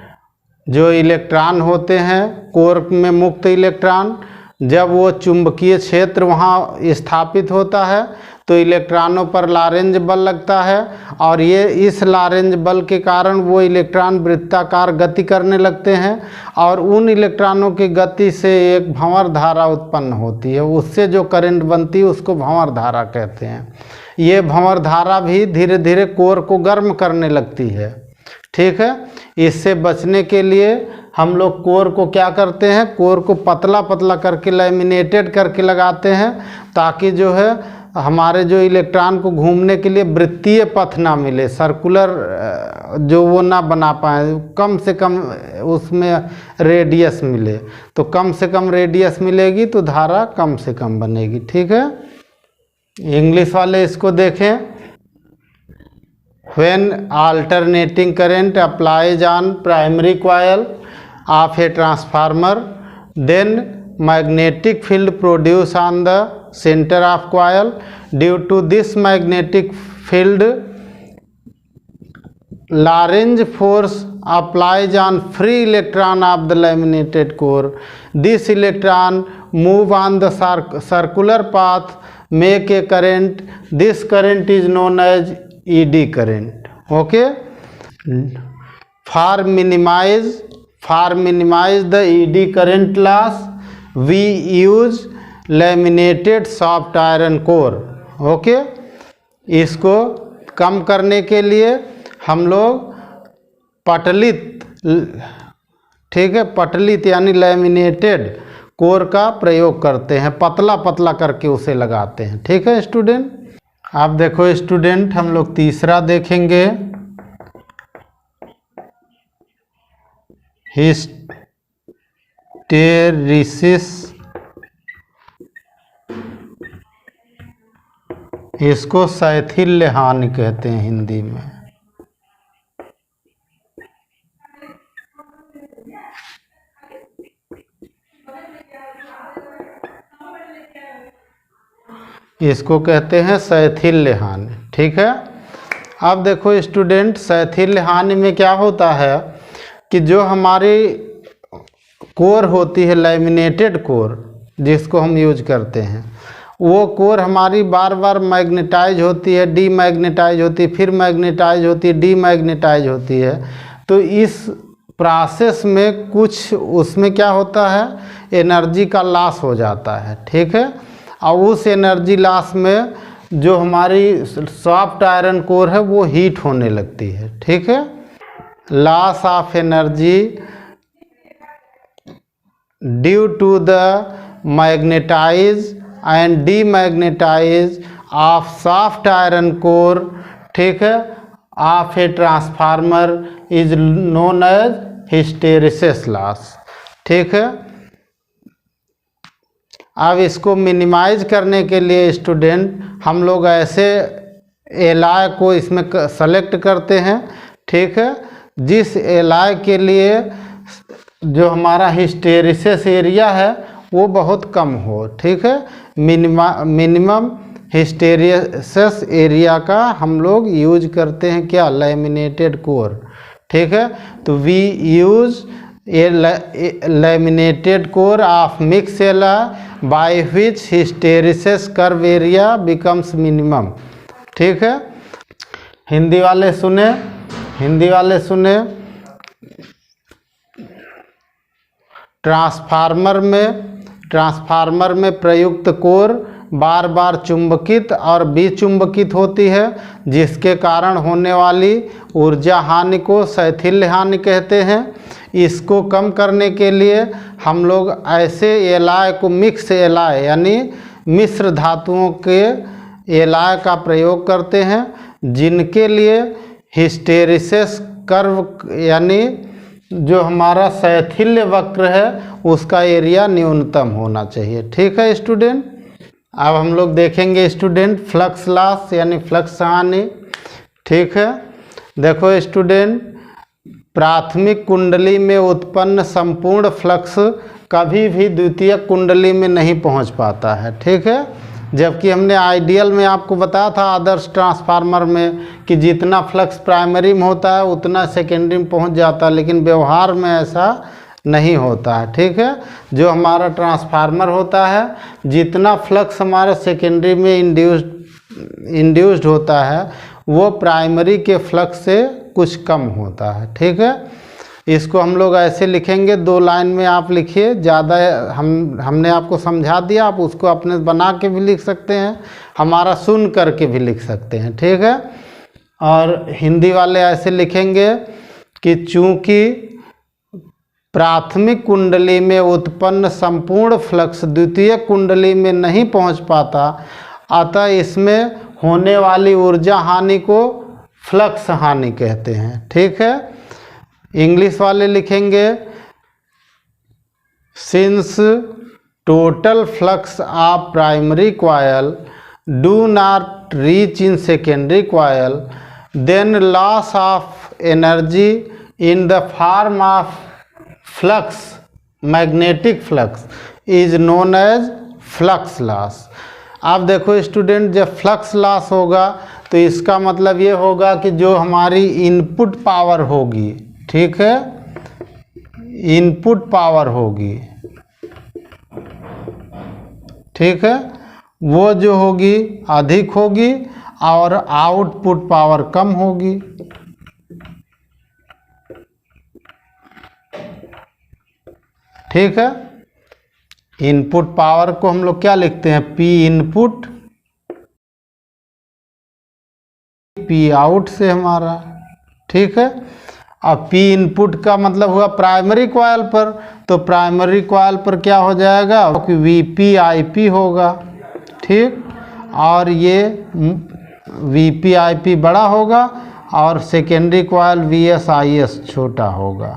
जो इलेक्ट्रॉन होते हैं कोर में, मुक्त इलेक्ट्रॉन, जब वो चुंबकीय क्षेत्र वहाँ स्थापित होता है तो इलेक्ट्रॉनों पर लॉरेंज बल लगता है, और ये इस लॉरेंज बल के कारण वो इलेक्ट्रॉन वृत्ताकार गति करने लगते हैं, और उन इलेक्ट्रॉनों की गति से एक भंवर धारा उत्पन्न होती है। उससे जो करंट बनती है उसको भंवर धारा कहते हैं। ये भंवर धारा भी धीरे धीरे कोर को गर्म करने लगती है, ठीक है। इससे बचने के लिए हम लोग कोर को क्या करते हैं, कोर को पतला पतला करके लैमिनेटेड करके लगाते हैं, ताकि जो है हमारे जो इलेक्ट्रॉन को घूमने के लिए वृत्तीय पथ ना मिले, सर्कुलर जो वो ना बना पाए, कम से कम उसमें रेडियस मिले। तो कम से कम रेडियस मिलेगी तो धारा कम से कम बनेगी, ठीक है। इंग्लिश वाले इसको देखें। When alternating current applies on primary coil of a transformer, then magnetic field produced on the center of coil. Due to this magnetic field Lagrange force applies on free electron of the laminated core. This electron move on the circular path, make a current. This current is known as ED current. Okay. For minimize the ED current loss, we use laminated soft iron core. Okay. इसको कम करने के लिए हम लोग पटलित, ठीक है, पटलित यानी laminated core का प्रयोग करते हैं, पतला पतला करके उसे लगाते हैं। ठीक है स्टूडेंट। आप देखो स्टूडेंट, हम लोग तीसरा देखेंगे, हिस्टेरिसिस। इसको शैथिल्य हानि कहते हैं हिंदी में। इसको कहते हैं शैथिल्य हानि। ठीक है। अब देखो स्टूडेंट, शैथिल्य हानि में क्या होता है कि जो हमारी कोर होती है, लैमिनेटेड कोर जिसको हम यूज करते हैं, वो कोर हमारी बार बार मैग्नेटाइज होती है, डीमैग्नेटाइज होती है, फिर मैग्नेटाइज होती है, डीमैग्नेटाइज होती है। तो इस प्रोसेस में कुछ उसमें क्या होता है, एनर्जी का लॉस हो जाता है। ठीक है। और उस एनर्जी लॉस में जो हमारी सॉफ्ट आयरन कोर है वो हीट होने लगती है। ठीक है। Loss of energy due to the magnetize and demagnetize of soft iron core, ठीक है, of a transformer is known as hysteresis loss. ठीक है। अब इसको मिनिमाइज करने के लिए स्टूडेंट हम लोग ऐसे एलॉय को इसमें सेलेक्ट करते हैं। ठीक है। जिस एलॉय के लिए जो हमारा हिस्टेरिसिस एरिया है वो बहुत कम हो। ठीक है। मिनिमम हिस्टेरिसिस एरिया का हम लोग यूज करते हैं क्या, लैमिनेटेड कोर। ठीक है। तो we use a laminated core of mix alloy by which hysteresis curve area becomes minimum. ठीक है। हिंदी वाले सुने, हिंदी वाले सुने। ट्रांसफार्मर में प्रयुक्त कोर बार बार चुंबकित और विचुंबकित होती है, जिसके कारण होने वाली ऊर्जा हानि को शैथिल्य हानि कहते हैं। इसको कम करने के लिए हम लोग ऐसे एलॉय को मिक्स एलॉय यानी मिश्र धातुओं के एलॉय का प्रयोग करते हैं, जिनके लिए हिस्टेरिसिस कर्व यानी जो हमारा शैथिल्य वक्र है उसका एरिया न्यूनतम होना चाहिए। ठीक है स्टूडेंट। अब हम लोग देखेंगे स्टूडेंट फ्लक्स लॉस यानी फ्लक्स हानि। ठीक है। देखो स्टूडेंट, प्राथमिक कुंडली में उत्पन्न संपूर्ण फ्लक्स कभी भी द्वितीयक कुंडली में नहीं पहुंच पाता है। ठीक है। जबकि हमने आइडियल में आपको बताया था आदर्श ट्रांसफार्मर में कि जितना फ्लक्स प्राइमरी में होता है उतना सेकेंडरी में पहुंच जाता है, लेकिन व्यवहार में ऐसा नहीं होता है। ठीक है। जो हमारा ट्रांसफार्मर होता है, जितना फ्लक्स हमारा सेकेंडरी में इंड्यूस्ड होता है वो प्राइमरी के फ्लक्स से कुछ कम होता है। ठीक है। इसको हम लोग ऐसे लिखेंगे, 2 लाइन में आप लिखिए, ज़्यादा हमने आपको समझा दिया, आप उसको अपने बना के भी लिख सकते हैं, हमारा सुन करके भी लिख सकते हैं। ठीक है। और हिंदी वाले ऐसे लिखेंगे कि चूँकि प्राथमिक कुंडली में उत्पन्न संपूर्ण फ्लक्स द्वितीय कुंडली में नहीं पहुंच पाता, अतः इसमें होने वाली ऊर्जा हानि को फ्लक्स हानि कहते हैं। ठीक है। इंग्लिश वाले लिखेंगे since total flux of primary coil do not reach in secondary coil, then loss of energy in the form of flux, magnetic flux, is known as flux loss. आप देखो स्टूडेंट, जब फ्लक्स लॉस होगा तो इसका मतलब ये होगा कि जो हमारी इनपुट पावर होगी, ठीक है, इनपुट पावर होगी, ठीक है, वो जो होगी अधिक होगी और आउटपुट पावर कम होगी। ठीक है, इनपुट पावर को हम लोग क्या लिखते हैं, पी इनपुट पी आउट से हमारा, ठीक है। अब पी इनपुट का मतलब हुआ प्राइमरी कॉइल पर, तो प्राइमरी कॉइल पर क्या हो जाएगा, वी पी आई पी होगा, ठीक, और ये वी पी आई पी बड़ा होगा और secondary coil we S I S छोटा होगा।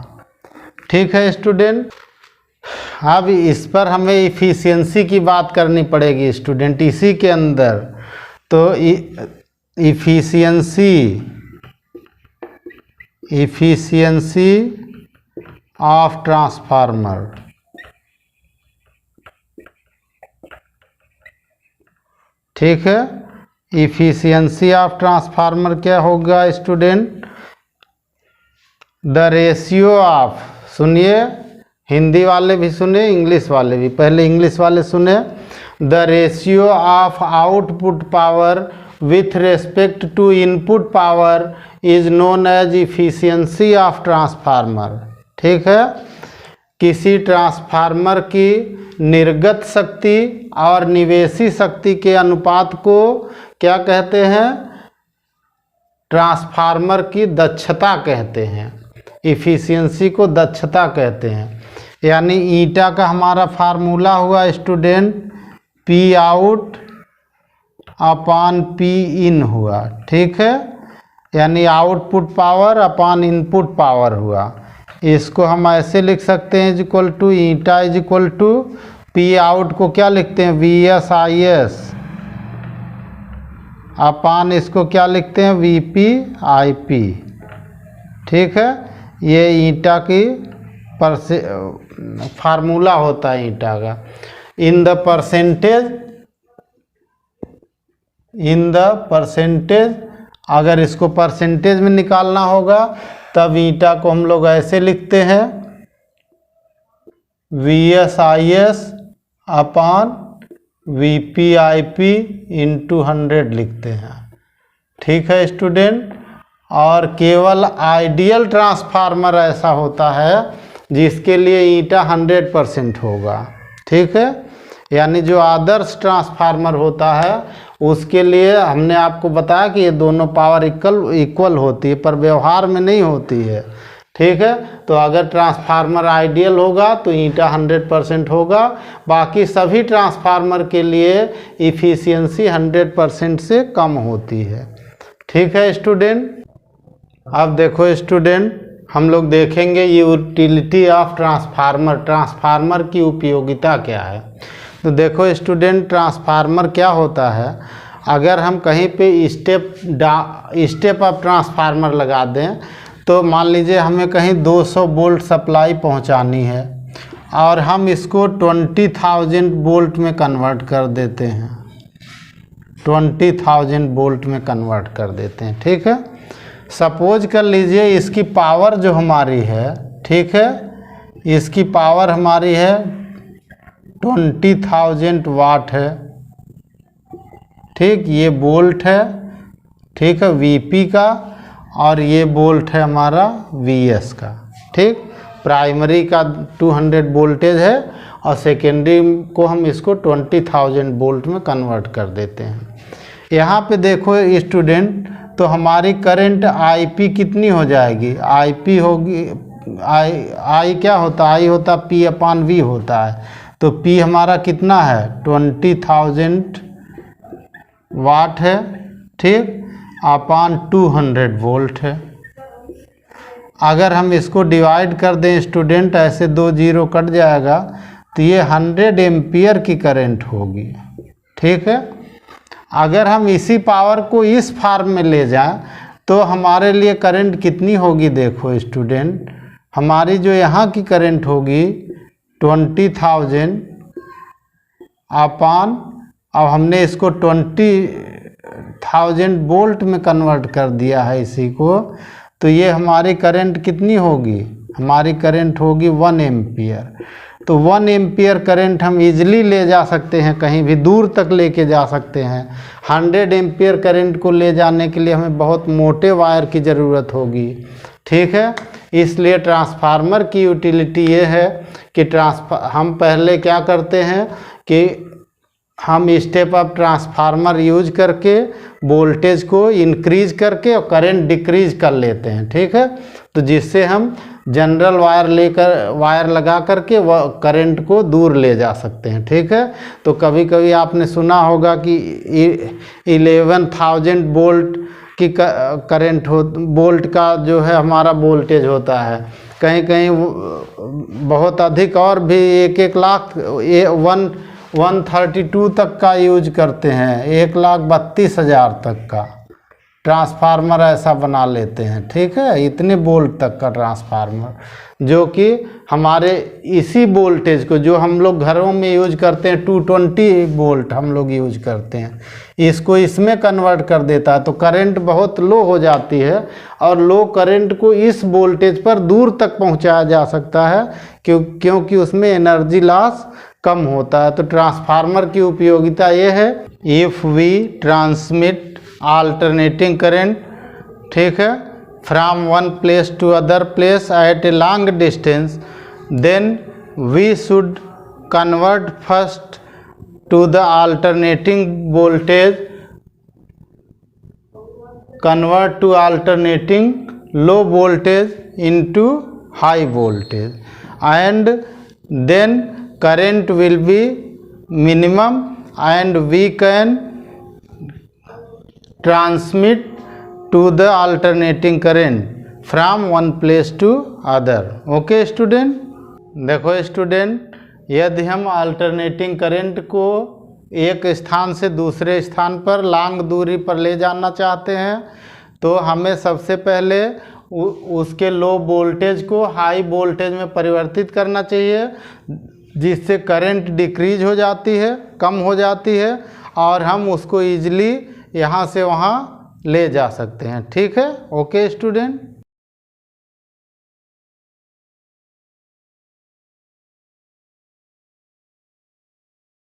ठीक है स्टूडेंट, अब इस पर हमें इफ़िशियंसी की बात करनी पड़ेगी स्टूडेंट इसी के अंदर। तो इफ़िशियंसी ऑफ ट्रांसफार्मर, ठीक है, इफ़िशियंसी ऑफ ट्रांसफार्मर क्या होगा स्टूडेंट, द रेशियो ऑफ, सुनिए हिंदी वाले भी सुने इंग्लिश वाले भी, पहले इंग्लिश वाले सुने, the ratio of output power with respect to input power is known as efficiency of transformer. ठीक है, किसी ट्रांसफार्मर की निर्गत शक्ति और निवेशी शक्ति के अनुपात को क्या कहते हैं, ट्रांसफार्मर की दक्षता कहते हैं, इफिशियंसी को दक्षता कहते हैं। यानी ईटा का हमारा फार्मूला हुआ student P out upon P in हुआ, ठीक है, यानी output power upon input power हुआ। इसको हम ऐसे लिख सकते हैं is equal to eta is equal to P out को क्या लिखते हैं V S I S upon इसको क्या लिखते हैं वी पी आई पी। ठीक है, ये ईटा की फार्मूला होता है ईटा का। इन द परसेंटेज अगर इसको परसेंटेज में निकालना होगा तब ईटा को हम लोग ऐसे लिखते हैं V S I S upon we P I P into 100 लिखते हैं। ठीक है स्टूडेंट, और केवल आइडियल ट्रांसफार्मर ऐसा होता है जिसके लिए ईटा 100% होगा। ठीक है, यानी जो आदर्श ट्रांसफार्मर होता है उसके लिए हमने आपको बताया कि ये दोनों पावर इक्वल होती है, पर व्यवहार में नहीं होती है। ठीक है, तो अगर ट्रांसफार्मर आइडियल होगा तो ईटा 100% होगा, बाकी सभी ट्रांसफार्मर के लिए इफ़िशियंसी 100% से कम होती है। ठीक है स्टूडेंट, अब देखो स्टूडेंट हम लोग देखेंगे यूटिलिटी ऑफ ट्रांसफार्मर, ट्रांसफार्मर की उपयोगिता क्या है। तो देखो स्टूडेंट, ट्रांसफार्मर क्या होता है, अगर हम कहीं पे स्टेप अप ट्रांसफार्मर लगा दें तो मान लीजिए हमें कहीं 200 वोल्ट सप्लाई पहुंचानी है और हम इसको 20,000 वोल्ट में कन्वर्ट कर देते हैं, 20,000 वोल्ट में कन्वर्ट कर देते हैं। ठीक है, सपोज कर लीजिए इसकी पावर जो हमारी है, ठीक है, इसकी पावर हमारी है 20,000 वाट है। ठीक, ये वोल्ट है, ठीक है, वीपी का, और ये वोल्ट है हमारा वीएस का। ठीक, प्राइमरी का 200 वोल्टेज है और सेकेंडरी को हम इसको 20,000 वोल्ट में कन्वर्ट कर देते हैं। यहाँ पे देखो स्टूडेंट, तो हमारी करंट आईपी कितनी हो जाएगी, आईपी होगी, आई क्या होता है, आई होता पी अपॉन वी होता है, तो पी हमारा कितना है 20,000 वाट है, ठीक, अपॉन 200 वोल्ट है। अगर हम इसको डिवाइड कर दें स्टूडेंट, ऐसे 2 जीरो कट जाएगा, तो ये 100 एम्पियर की करंट होगी। ठीक है, अगर हम इसी पावर को इस फार्म में ले जाएं तो हमारे लिए करंट कितनी होगी, देखो स्टूडेंट, हमारी जो यहाँ की करंट होगी 20,000 अपॉन, अब हमने इसको 20 1000 वोल्ट में कन्वर्ट कर दिया है इसी को, तो ये हमारी करंट कितनी होगी, हमारी करंट होगी 1 एम्पियर। तो 1 एम्पियर करंट हम इजीली ले जा सकते हैं, कहीं भी दूर तक लेके जा सकते हैं। 100 एम्पियर करंट को ले जाने के लिए हमें बहुत मोटे वायर की ज़रूरत होगी, ठीक है। इसलिए ट्रांसफार्मर की यूटिलिटी ये है कि हम पहले क्या करते हैं कि हम स्टेप अप ट्रांसफार्मर यूज करके वोल्टेज को इंक्रीज करके और करंट डिक्रीज कर लेते हैं, ठीक है। तो जिससे हम जनरल वायर लगा करके वह करंट को दूर ले जा सकते हैं, ठीक है। तो कभी कभी आपने सुना होगा कि 11,000 वोल्ट की करंट वोल्ट का जो है हमारा वोल्टेज होता है, कहीं कहीं बहुत अधिक और भी 1 लाख 132 तक का यूज करते हैं, 1,32,000 तक का ट्रांसफार्मर ऐसा बना लेते हैं, ठीक है। इतने वोल्ट तक का ट्रांसफार्मर, जो कि हमारे इसी वोल्टेज को जो हम लोग घरों में यूज करते हैं 220 वोल्ट हम लोग यूज करते हैं, इसको इसमें कन्वर्ट कर देता है। तो करंट बहुत लो हो जाती है और लो करंट को इस वोल्टेज पर दूर तक पहुंचाया जा सकता है, क्योंकि उसमें एनर्जी लॉस कम होता है। तो ट्रांसफार्मर की उपयोगिता ये है, if we transmit alternating current, ठीक है, from one place to other place at a long distance, then we should convert first to the alternating voltage, convert to alternating low voltage into high voltage, and then current will be minimum and we can transmit to the alternating current from one place to other। Okay student, देखो student, यदि हम alternating current को एक स्थान से दूसरे स्थान पर लॉन्ग दूरी पर ले जाना चाहते हैं, तो हमें सबसे पहले उसके लो वोल्टेज को हाई वोल्टेज में परिवर्तित करना चाहिए, जिससे करंट डिक्रीज हो जाती है, कम हो जाती है, और हम उसको ईजिली यहाँ से वहाँ ले जा सकते हैं, ठीक है। Okay student.